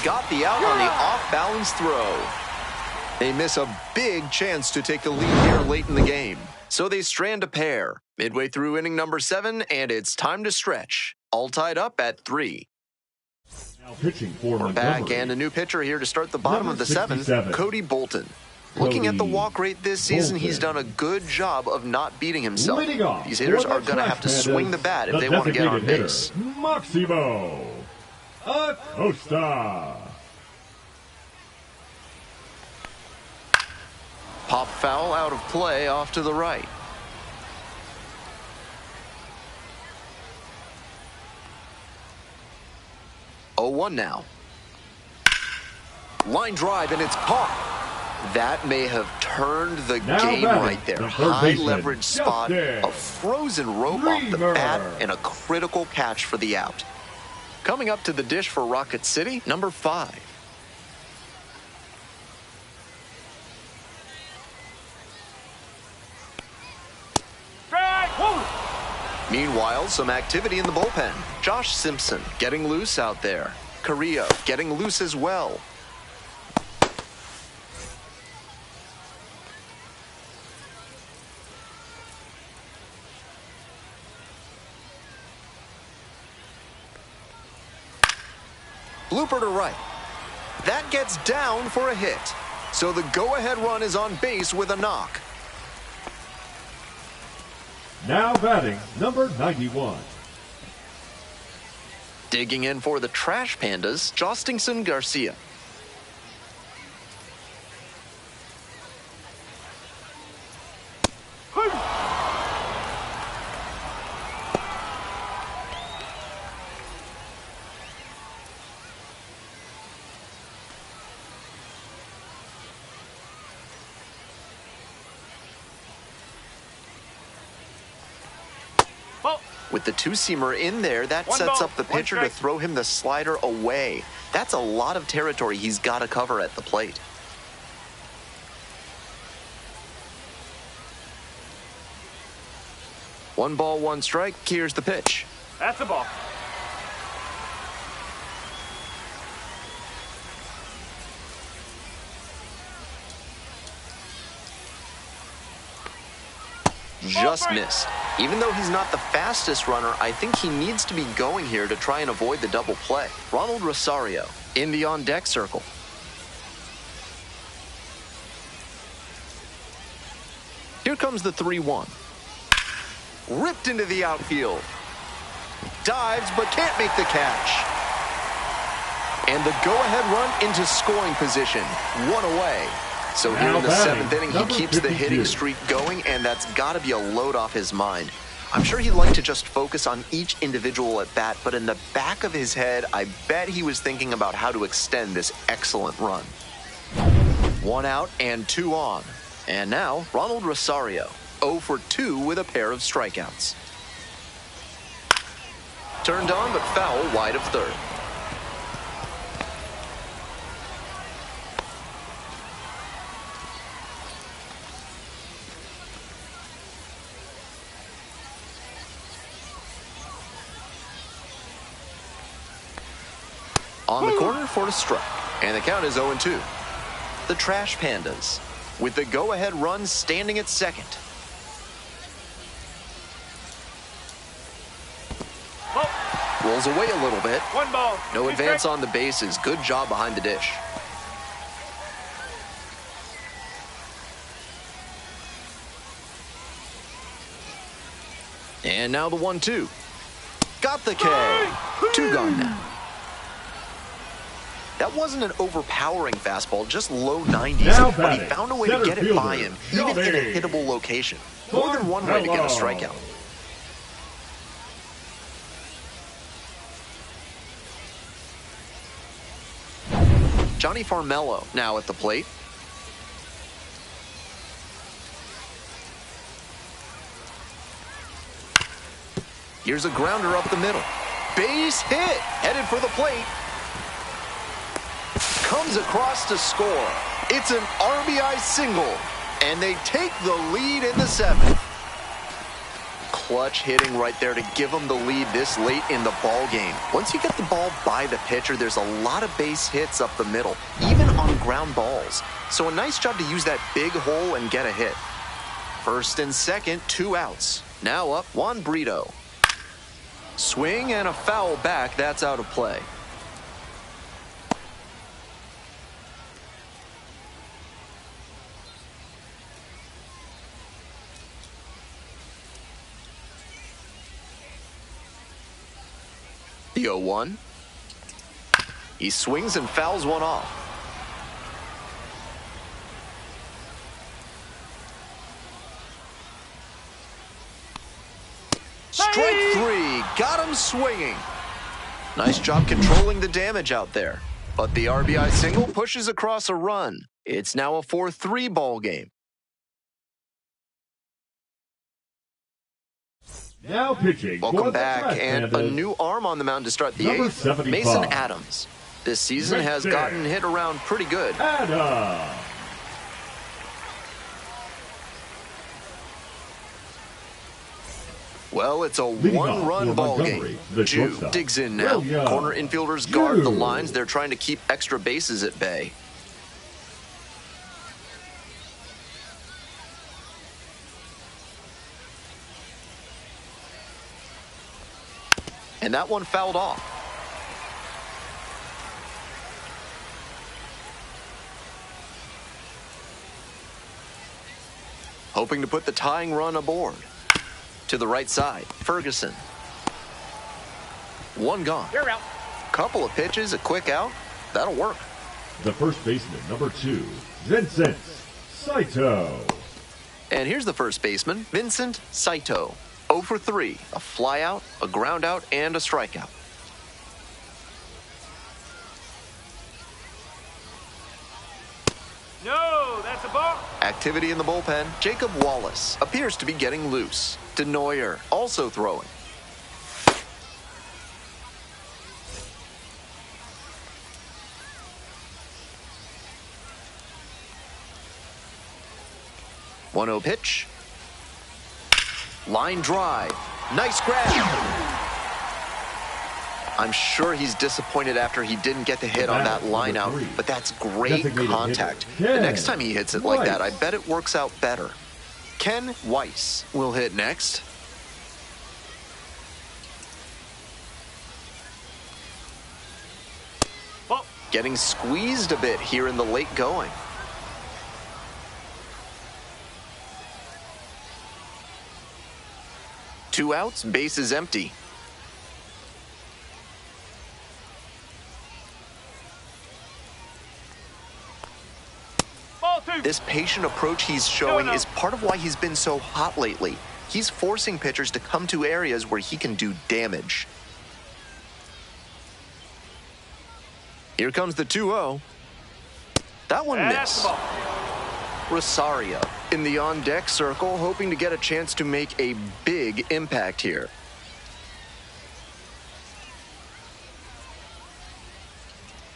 Got the out on the off-balance throw. They miss a big chance to take the lead here late in the game. So they strand a pair. Midway through inning number 7, and it's time to stretch. All tied up at 3. Now pitching for We're back, and a new pitcher here to start the bottom of the 7th, Cody Bolton. Looking at the walk rate this season, he's done a good job of not beating himself. These hitters are going to have to swing the bat if they want to get on base. Maximo Acosta. Pop foul out of play off to the right. Oh, 1 now. Line drive, and it's caught. That may have turned the game right there. High leverage spot, a frozen rope off the bat, and a critical catch for the out. Coming up to the dish for Rocket City, number 5. Meanwhile, some activity in the bullpen. Josh Simpson getting loose out there. Carrillo getting loose as well. Blooper to right. That gets down for a hit. So the go-ahead run is on base with a knock. Now batting, number 91. Digging in for the Trash Pandas, Jostingson Garcia. With the two-seamer in there, that sets up the pitcher to throw him the slider away. That's a lot of territory he's got to cover at the plate. One ball, one strike. Here's the pitch. That's a ball. Just missed. Even though he's not the fastest runner, I think he needs to be going here to try and avoid the double play. Ronald Rosario in the on-deck circle. Here comes the 3-1. Ripped into the outfield. Dives, but can't make the catch. And the go-ahead run into scoring position. One away. So here in the seventh inning, he keeps the hitting streak going, and that's got to be a load off his mind. I'm sure he'd like to just focus on each individual at bat, but in the back of his head, I bet he was thinking about how to extend this excellent run. One out and two on. And now, Ronald Rosario, 0 for 2 with a pair of strikeouts. Turned on, but foul wide of third. On the corner for a strike, and the count is 0-2. The Trash Pandas, with the go-ahead run standing at second. Rolls away a little bit. One ball. No advance on the bases. Good job behind the dish. And now the 1-2. Got the K. Two gone now. That wasn't an overpowering fastball, just low 90s, but he found a way to get it by him, even in a hittable location. More than one way to get a strikeout. Johnny Farmello now at the plate. Here's a grounder up the middle. Base hit, headed for the plate. Comes across to score. It's an RBI single, and they take the lead in the seventh. Clutch hitting right there to give them the lead this late in the ball game. Once you get the ball by the pitcher, there's a lot of base hits up the middle, even on ground balls. So a nice job to use that big hole and get a hit. First and second, 2 outs. Now up, Juan Brito. Swing and a foul back, that's out of play. The 0-1. He swings and fouls one off. Strike 3. Got him swinging. Nice job controlling the damage out there. But the RBI single pushes across a run. It's now a 4-3 ball game. Now pitching. Welcome back, and a new arm on the mound to start the eighth. 75. Mason Adams. This season has gotten hit around pretty good. Pandas. Well, it's a one-run ball game. Jew digs in now. Corner infielders guard the lines. They're trying to keep extra bases at bay. And that one fouled off. hoping to put the tying run aboard. To the right side, Ferguson. One gone. You're out. Couple of pitches, a quick out. That'll work. The first baseman, number 2, Vincent Saito. And here's the first baseman, Vincent Saito. 0 for 3, a flyout, a groundout, and a strikeout. No, that's a ball. Activity in the bullpen. Jacob Wallace appears to be getting loose. DeNoyer also throwing. One 0 pitch. Line drive. Nice grab. I'm sure he's disappointed after he didn't get the hit on that line out, but that's great contact. The next time he hits it like that, I bet it works out better. Ken Weiss will hit next. Ball. Getting squeezed a bit here in the late going. Two outs, bases empty. Ball 2. This patient approach he's showing is part of why he's been so hot lately. He's forcing pitchers to come to areas where he can do damage. Here comes the 2-0. That one That's the missed. ball. Rosario in the on-deck circle, hoping to get a chance to make a big impact here.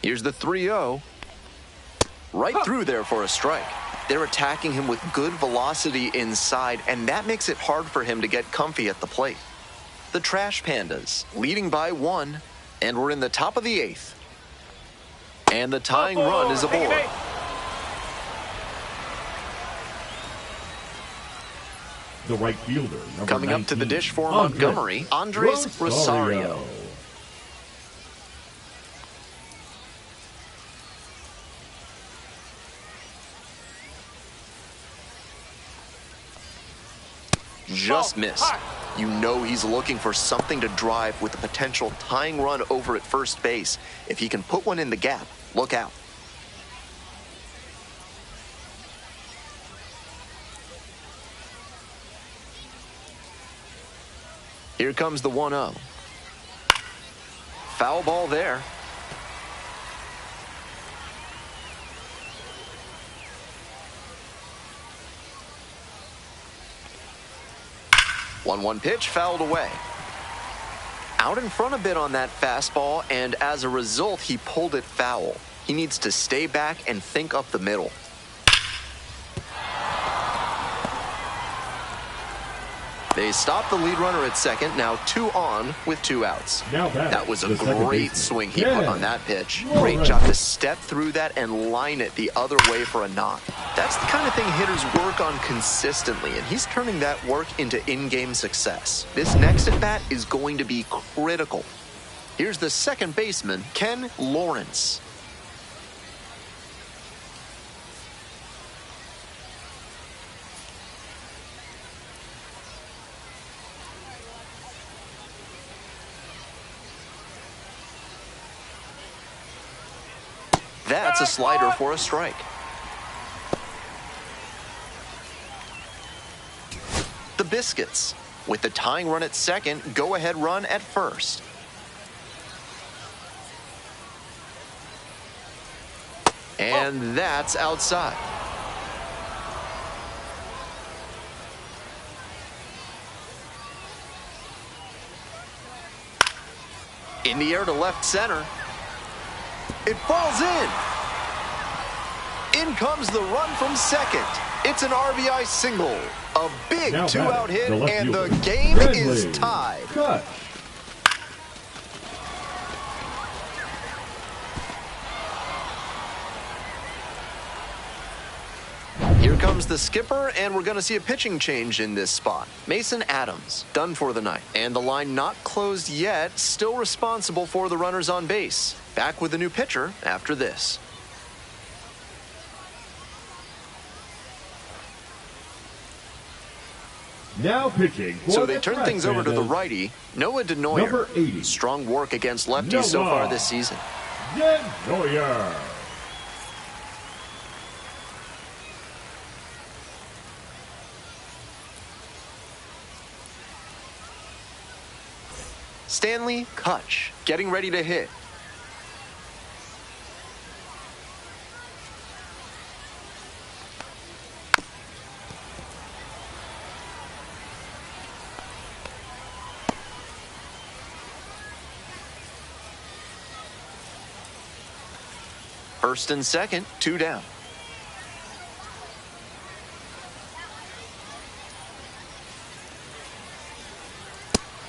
Here's the 3-0. Right through there for a strike. They're attacking him with good velocity inside, and that makes it hard for him to get comfy at the plate. The Trash Pandas leading by 1, and we're in the top of the 8th. And the tying run is aboard. The right fielder, number Coming 19, up to the dish for Andres Montgomery, Andres Rosario. Just missed. You know he's looking for something to drive with the potential tying run over at first base. If he can put one in the gap, look out. Here comes the 1-0. Foul ball there. One pitch, fouled away. Out in front a bit on that fastball, and as a result, he pulled it foul. He needs to stay back and think up the middle. They stopped the lead runner at second, now 2 on with 2 outs. That was a great swing he put on that pitch. Great job to step through that and line it the other way for a knock. That's the kind of thing hitters work on consistently, and he's turning that work into in-game success. This next at-bat is going to be critical. Here's the second baseman, Ken Lawrence. That's a slider for a strike. The Biscuits, with the tying run at second, go-ahead run at first. And that's outside. In the air to left center. It falls in. In comes the run from second. It's an RBI single. A big 2-out hit, and the game is tied. Cut. Here comes the skipper, and we're going to see a pitching change in this spot. Mason Adams, done for the night. And the line not closed yet, still responsible for the runners on base. Back with a new pitcher after this. Now pitching for So the they turn Fresh things over to the Pandas, righty, Noah Denoyer. Number 80. Strong work against lefties so far this season. Denoyer. Stanley Kutch getting ready to hit. First and second, 2 down.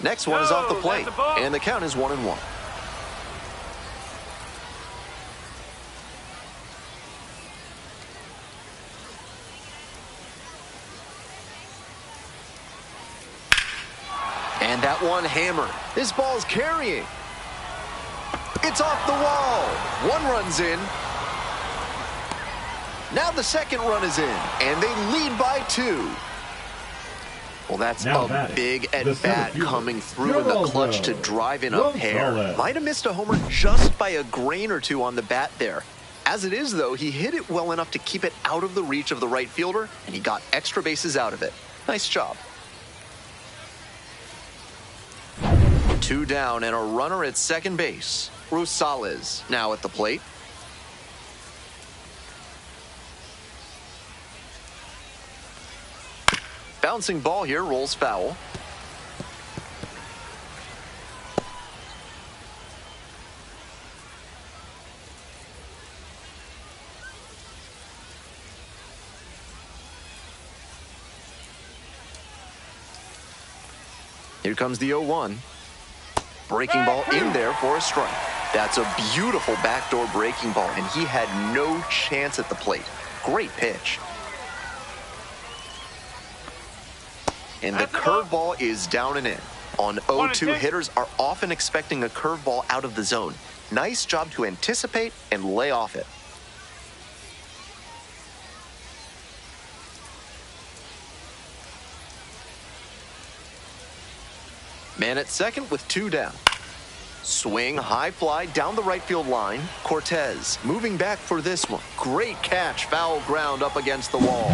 Next one is off the plate, and the count is 1-1. And that one hammered. This ball's carrying. It's off the wall. One run's in. Now the second run is in, and they lead by 2. Well, that's a big at-bat coming through in the clutch to drive in a pair. Might have missed a homer just by a grain or two on the bat there. As it is, though, he hit it well enough to keep it out of the reach of the right fielder, and he got extra bases out of it. Nice job. 2 down and a runner at second base. Rosales now at the plate. Bouncing ball here, rolls foul. Here comes the 0-1. Breaking ball in there for a strike. That's a beautiful backdoor breaking ball, and he had no chance at the plate. Great pitch. And the curveball is down and in. On 0-2, hitters are often expecting a curveball out of the zone. Nice job to anticipate and lay off it. Man at second with 2 down. Swing, high fly down the right field line. Cortez moving back for this one. Great catch, foul ground up against the wall.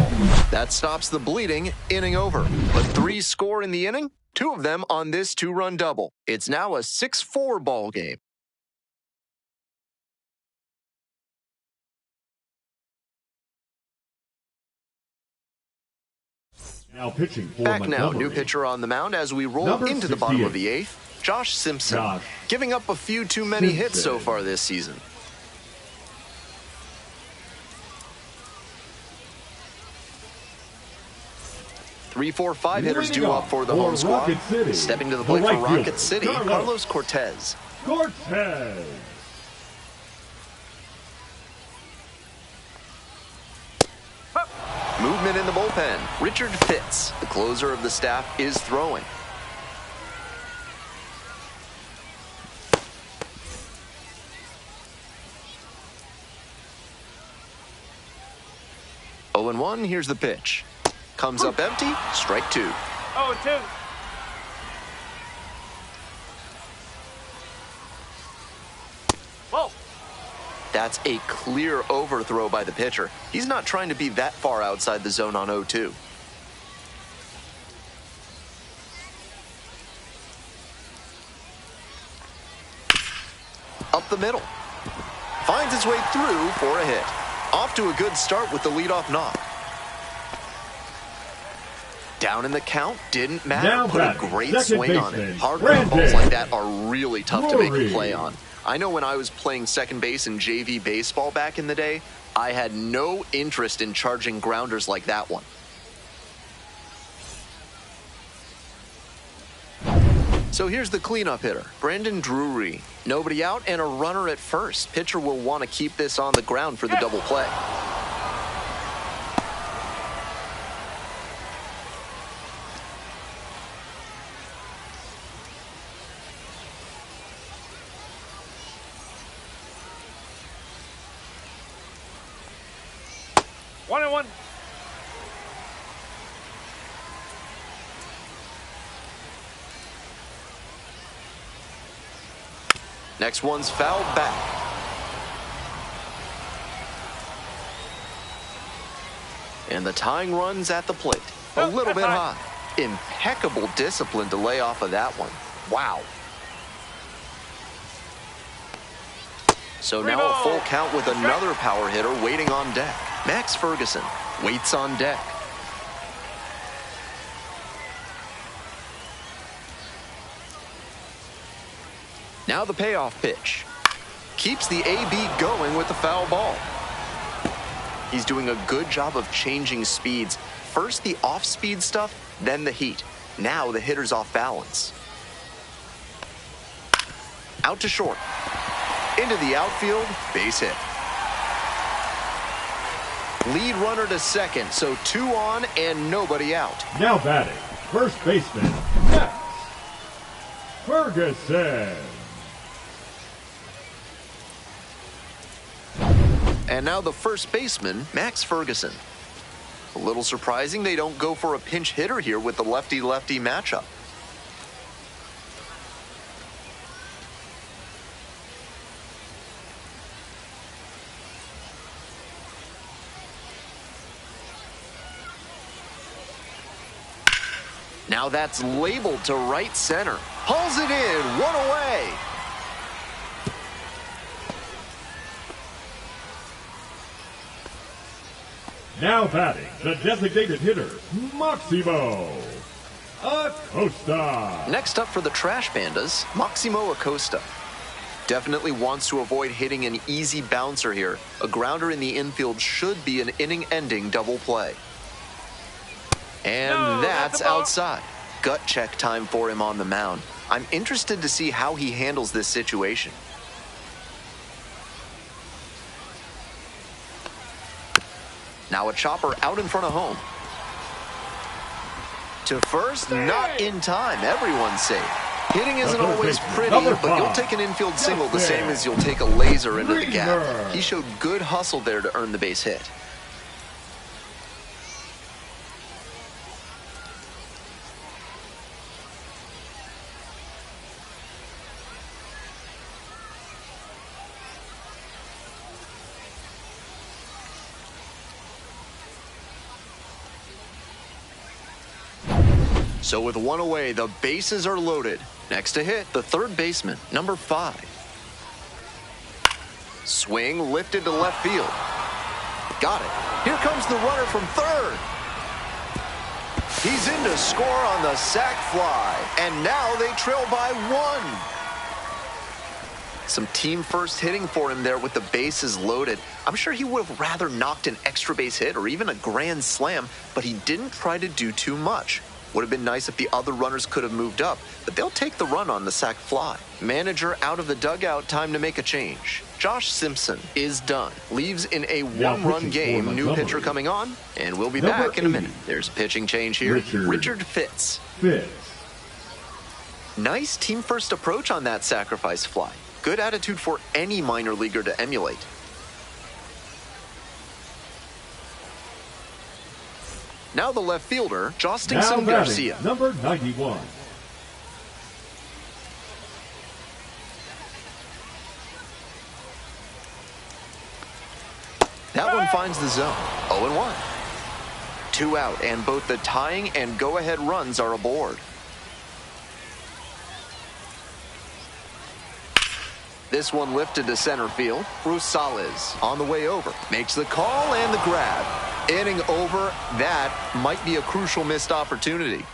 That stops the bleeding, inning over. But 3 score in the inning, 2 of them on this 2-run double. It's now a 6-4 ball game. Now pitching for Back now, Montgomery. new pitcher on the mound as we roll Number into the bottom of 68. the 8th. Josh Simpson, Josh giving up a few too many hits so far this season. Three, 4, 5 hitters due up for the home squad. Stepping to the plate for Rocket City, Carlos Cortez. Cortez. Movement in the bullpen. Richard Fitz, the closer of the staff, is throwing. Oh and 1, here's the pitch. Comes up empty, strike 2. 0-2. Whoa. That's a clear overthrow by the pitcher. He's not trying to be that far outside the zone on 0-2. Up the middle. Finds his way through for a hit. Off to a good start with the leadoff knock. Down in the count, didn't matter. Now Put a batting, great second swing on it. baseman, Hard ground balls Brandon like that are really tough to make a Drury. play on. I know when I was playing second base in JV baseball back in the day, I had no interest in charging grounders like that one. So here's the cleanup hitter, Brandon Drury. Nobody out and a runner at first. Pitcher will want to keep this on the ground for the double play. Next one's fouled back. And the tying run's at the plate. A little bit high. Impeccable discipline to lay off of that one. Wow. So now a full count with another power hitter waiting on deck. Max Ferguson waits on deck. Now the payoff pitch. Keeps the AB going with the foul ball. He's doing a good job of changing speeds. First the off-speed stuff, then the heat. Now the hitter's off balance. Out to short. Into the outfield, base hit. Lead runner to second, so 2 on and nobody out. Now batting, first baseman, Max Ferguson. And now the first baseman, Max Ferguson. A little surprising they don't go for a pinch hitter here with the lefty-lefty matchup. Now that's labeled to right center. Hauls it in, 1 away. Now batting, the designated hitter, Maximo Acosta. Next up for the Trash Pandas, Maximo Acosta. Definitely wants to avoid hitting an easy bouncer here. A grounder in the infield should be an inning-ending double play. And that's outside. Gut check time for him on the mound. I'm interested to see how he handles this situation. Now a chopper out in front of home. To first, not in time. Everyone's safe. Hitting isn't always pretty, but you'll take an infield single the same as you'll take a laser into the gap. He showed good hustle there to earn the base hit. So with 1 away, the bases are loaded. Next to hit, the third baseman, number 5. Swing lifted to left field. Got it. Here comes the runner from third. He's in to score on the sac fly. And now they trail by 1. Some team first hitting for him there with the bases loaded. I'm sure he would have rather knocked an extra base hit or even a grand slam, but he didn't try to do too much. Would have been nice if the other runners could have moved up, but they'll take the run on the sac fly. Manager out of the dugout, time to make a change. Josh Simpson is done. Leaves in a 1-run game. New pitcher coming on, and we'll be back in a minute. There's a pitching change here. Richard Fitz. Nice team first approach on that sacrifice fly. Good attitude for any minor leaguer to emulate. Now the left fielder, Jostingson Garcia. Number 91. That one finds the zone. 0-1. 2 out, and both the tying and go-ahead runs are aboard. This one lifted to center field. Rosales on the way over. Makes the call and the grab. Inning over. That might be a crucial missed opportunity.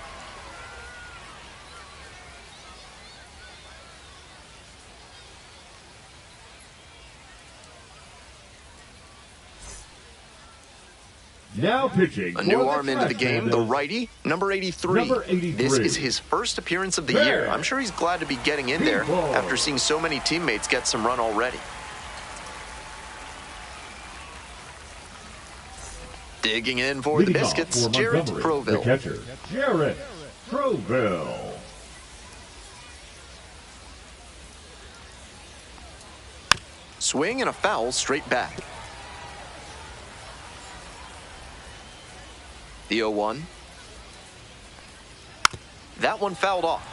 Now pitching. A new arm into the game, the righty, number 83. This is his first appearance of the year. I'm sure he's glad to be getting in there after seeing so many teammates get some run already. Digging in for the Biscuits, Jarrett Proville. The catcher, Jarrett Proville. Swing and a foul straight back. The 0-1. That one fouled off.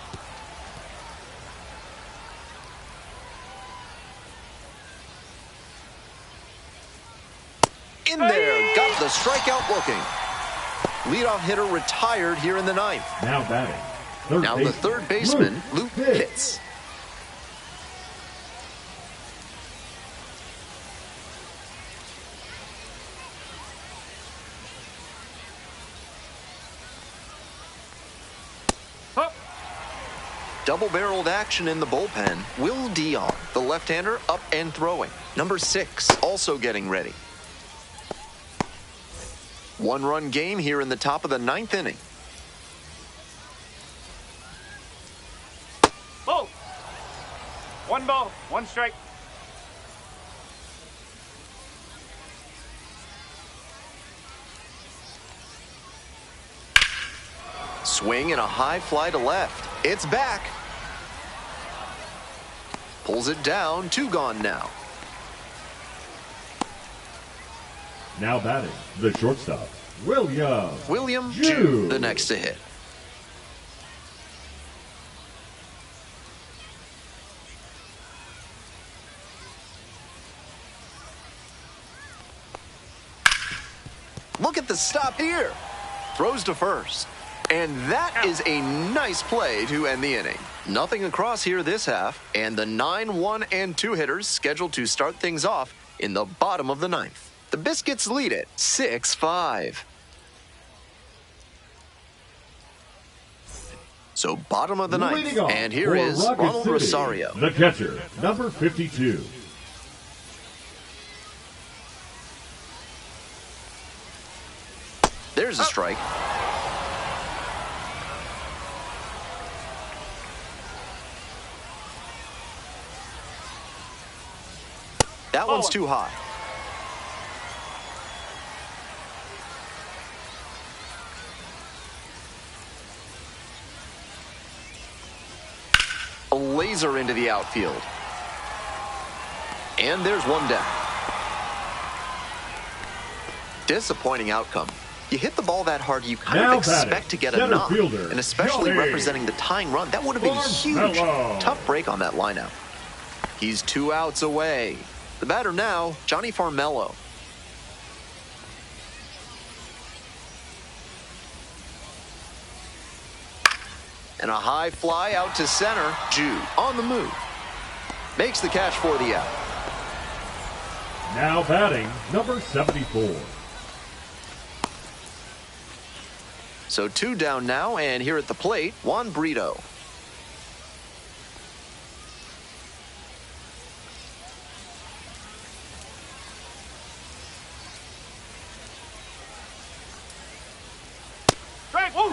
in there, got the strikeout looking. Leadoff hitter retired here in the ninth. Now batting. Now the third baseman, Luke Pitts. Double-barreled action in the bullpen. Will Dion, the left-hander, up and throwing. Number 6, also getting ready. One-run game here in the top of the ninth inning. Oh! 1 ball, 1 strike. Swing and a high fly to left. It's back. Pulls it down, 2 gone now. Now batting, the shortstop, William Jude, the next to hit. Look at the stop here. Throws to first. And that is a nice play to end the inning. Nothing across here this half, and the 9, 1, and 2 hitters scheduled to start things off in the bottom of the ninth. The Biscuits lead it 6-5. So bottom of the ninth, and here is Ronald Rosario. The catcher, number 52. There's a strike. That one's too high. A laser into the outfield. And there's one down. Disappointing outcome. You hit the ball that hard, you kind of expect to get a knock. And especially representing the tying run, that would have been huge. Tough break on that lineup. He's 2 outs away. The batter now, Johnny Farmello. And a high fly out to center. Jude on the move. Makes the catch for the out. Now batting, number 74. So 2 down now, and here at the plate, Juan Brito.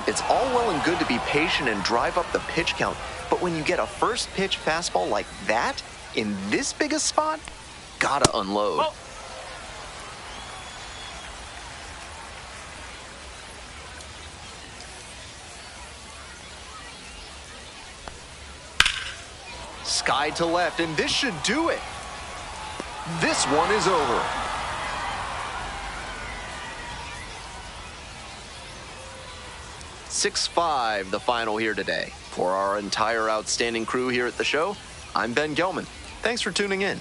It's all well and good to be patient and drive up the pitch count, but when you get a first pitch fastball like that in this big a spot, gotta unload. Sky to left, and this should do it. This one is over. (6-5) the final here today. For our entire outstanding crew here at the show, I'm Ben Gelman. Thanks for tuning in.